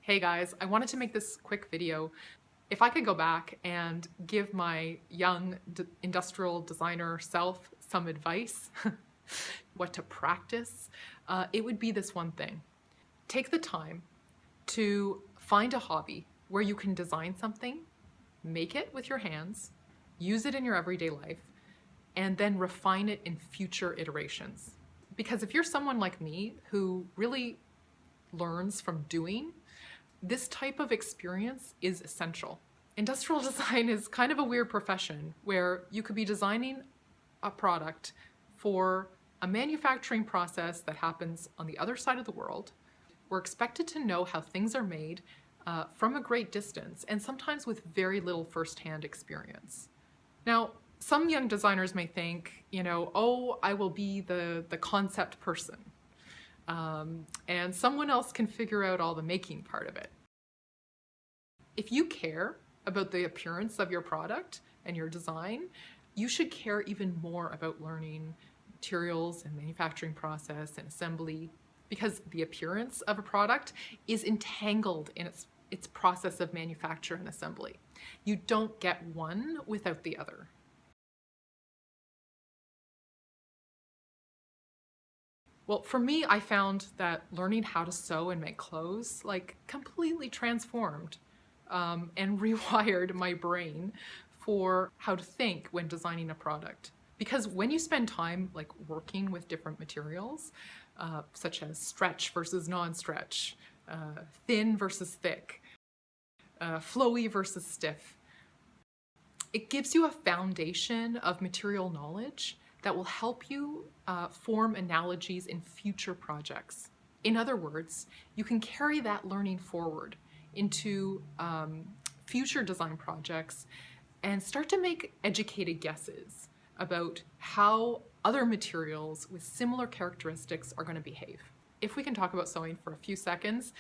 Hey guys, I wanted to make this quick video. If I could go back and give my young industrial designer self some advice, what to practice, it would be this one thing. Take the time to find a hobby where you can design something, make it with your hands, use it in your everyday life, and then refine it in future iterations. Because if you're someone like me who really learns from doing, this type of experience is essential. Industrial design is kind of a weird profession where you could be designing a product for a manufacturing process that happens on the other side of the world. We're expected to know how things are made from a great distance, and sometimes with very little firsthand experience. Now, some young designers may think, oh, I will be the concept person. And someone else can figure out all the making part of it. If you care about the appearance of your product and your design, you should care even more about learning materials and manufacturing process and assembly, because the appearance of a product is entangled in its process of manufacture and assembly. You don't get one without the other. Well, for me, I found that learning how to sew and make clothes completely transformed and rewired my brain for how to think when designing a product. Because when you spend time working with different materials, such as stretch versus non-stretch, thin versus thick, flowy versus stiff, it gives you a foundation of material knowledge that will help you form analogies in future projects. In other words, you can carry that learning forward into future design projects and start to make educated guesses about how other materials with similar characteristics are going to behave. If we can talk about sewing for a few seconds,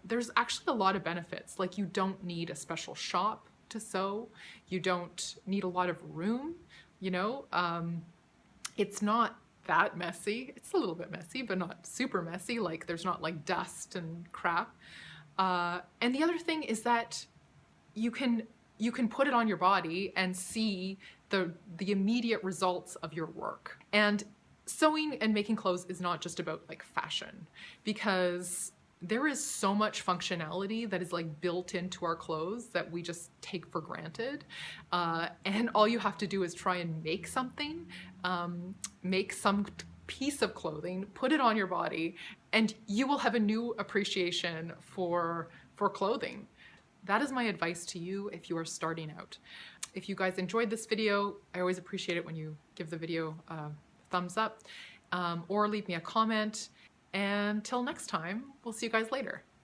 there's actually a lot of benefits. You don't need a special shop to sew. You don't need a lot of room, It's not that messy. It's a little bit messy, but not super messy. There's not dust and crap. And the other thing is that you can put it on your body and see the immediate results of your work. And sewing and making clothes is not just about fashion, because there is so much functionality that is built into our clothes that we just take for granted. And all you have to do is try and make something, make some piece of clothing, put it on your body, and you will have a new appreciation for clothing. That is my advice to you if you are starting out. If you guys enjoyed this video, I always appreciate it when you give the video a thumbs up, or leave me a comment. And till next time, we'll see you guys later.